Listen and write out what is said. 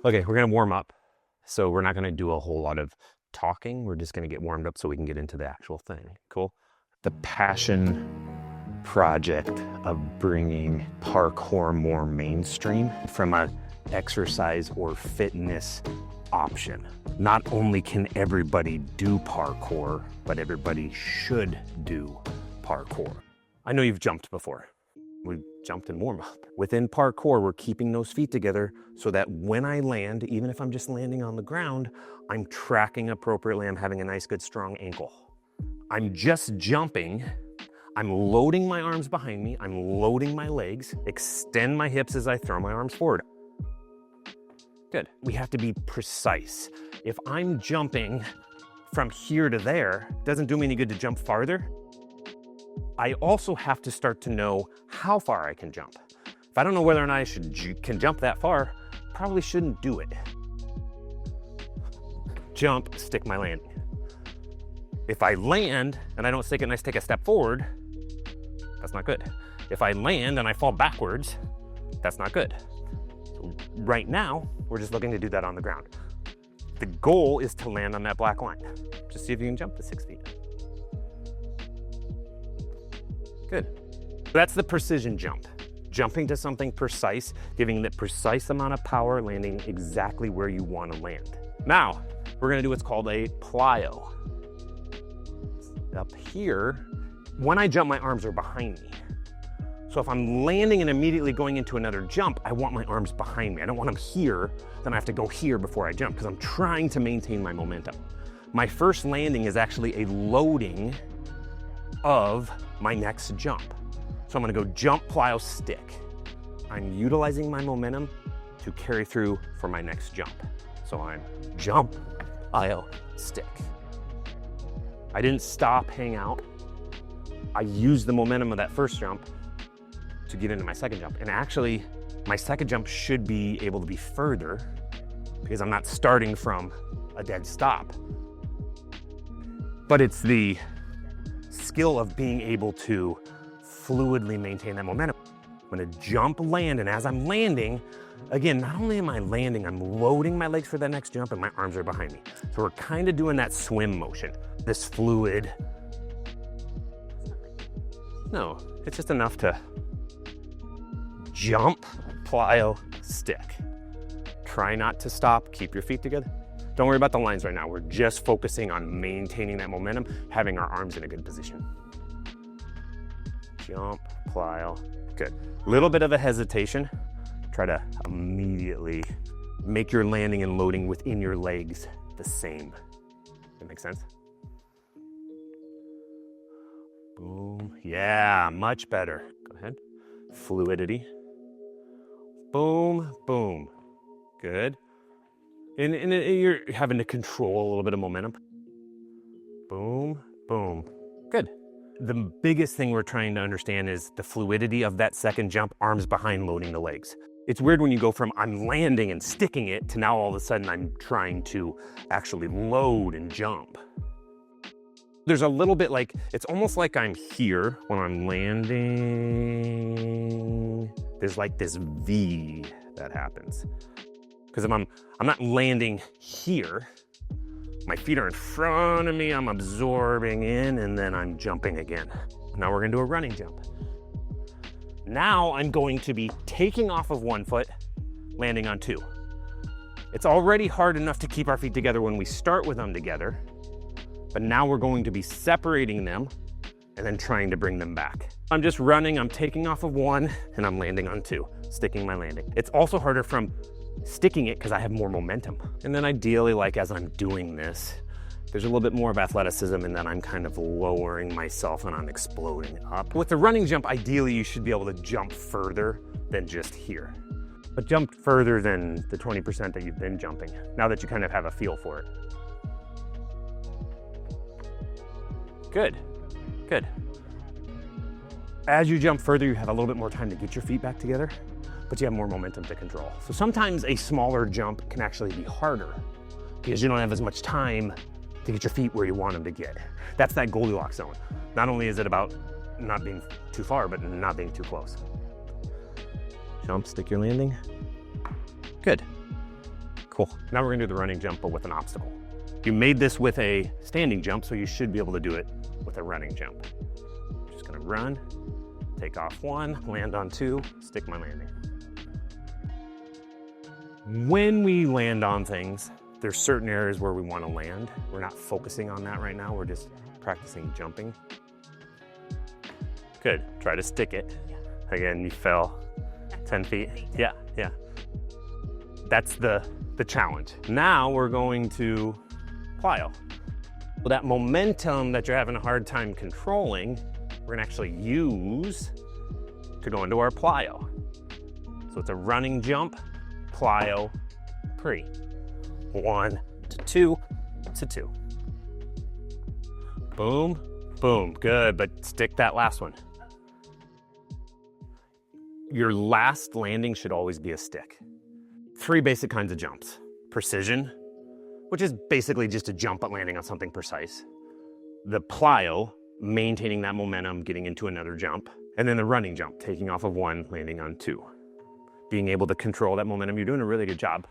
Okay, we're gonna warm up. So we're not gonna do a whole lot of talking. We're just gonna get warmed up so we can get into the actual thing. Cool? The passion project of bringing parkour more mainstream from a exercise or fitness option. Not only can everybody do parkour, but everybody should do parkour. I know you've jumped before. We've jumped in warm up. Within parkour, we're keeping those feet together so that when I land, even if I'm just landing on the ground, I'm tracking appropriately. I'm having a nice, good, strong ankle. I'm just jumping. I'm loading my arms behind me. I'm loading my legs, extend my hips as I throw my arms forward. Good. We have to be precise. If I'm jumping from here to there, it doesn't do me any good to jump farther. I also have to start to know how far I can jump. If I don't know whether or not I can jump that far, probably shouldn't do it. Jump, stick my landing. If I land and I don't stick it and I take a step forward, that's not good. If I land and I fall backwards, that's not good. So right now, we're just looking to do that on the ground. The goal is to land on that black line. Just see if you can jump to 6 feet. Good. That's the precision jump. Jumping to something precise, giving the precise amount of power, landing exactly where you want to land. Now, we're gonna do what's called a plyo. Up here, when I jump, my arms are behind me. So if I'm landing and immediately going into another jump, I want my arms behind me. I don't want them here, then I have to go here before I jump because I'm trying to maintain my momentum. My first landing is actually a loading of my next jump. So I'm gonna go jump, plyo, stick. I'm utilizing my momentum to carry through for my next jump. So I'm jump, plyo, stick. I didn't stop, hang out. I used the momentum of that first jump to get into my second jump. And actually, my second jump should be able to be further because I'm not starting from a dead stop. But it's the skill of being able to fluidly maintain that momentum. I'm gonna jump, land, and as I'm landing, again, not only am I landing, I'm loading my legs for that next jump and my arms are behind me. So we're kind of doing that swim motion, this fluid. No, it's just enough to jump, plyo, stick. Try not to stop, keep your feet together. Don't worry about the lines right now. We're just focusing on maintaining that momentum, having our arms in a good position. Jump, plyo, good. Little bit of a hesitation. Try to immediately make your landing and loading within your legs the same. That makes sense? Boom, yeah, much better. Go ahead, fluidity. Boom, boom, good. And you're having to control a little bit of momentum. Boom, boom, good. The biggest thing we're trying to understand is the fluidity of that second jump, arms behind, loading the legs. It's weird when you go from I'm landing and sticking it to now all of a sudden I'm trying to actually load and jump. There's a little bit like, it's almost like I'm here when I'm landing. There's like this V that happens. Because if I'm not landing here, my feet are in front of me, I'm absorbing in, and then I'm jumping again. Now we're gonna do a running jump. Now I'm going to be taking off of one foot, landing on two. It's already hard enough to keep our feet together when we start with them together, but now we're going to be separating them and then trying to bring them back. I'm just running, I'm taking off of one, and I'm landing on two, sticking my landing. It's also harder from sticking it because I have more momentum. And then ideally, like as I'm doing this, there's a little bit more of athleticism and then I'm kind of lowering myself and I'm exploding up. With the running jump, ideally you should be able to jump further than just here. But jump further than the 20% that you've been jumping, now that you kind of have a feel for it. Good, good. As you jump further, you have a little bit more time to get your feet back together, but you have more momentum to control. So sometimes a smaller jump can actually be harder because you don't have as much time to get your feet where you want them to get. That's that Goldilocks zone. Not only is it about not being too far, but not being too close. Jump, stick your landing. Good. Cool. Now we're gonna do the running jump, but with an obstacle. You made this with a standing jump, so you should be able to do it with a running jump. Just gonna run, take off one, land on two, stick my landing. When we land on things, there's certain areas where we want to land. We're not focusing on that right now. We're just practicing jumping. Good. Try to stick it. Again, you fell 10 feet. Yeah. That's the challenge. Now we're going to plyo. Well, that momentum that you're having a hard time controlling, we're gonna actually use to go into our plyo. So it's a running jump, plyo, pre. 1 to 2 to 2. Boom, boom, good, but stick that last one. Your last landing should always be a stick. 3 basic kinds of jumps. Precision, which is basically just a jump but landing on something precise. The plyo, maintaining that momentum, getting into another jump. And then the running jump, taking off of one, landing on two. Being able to control that momentum, you're doing a really good job.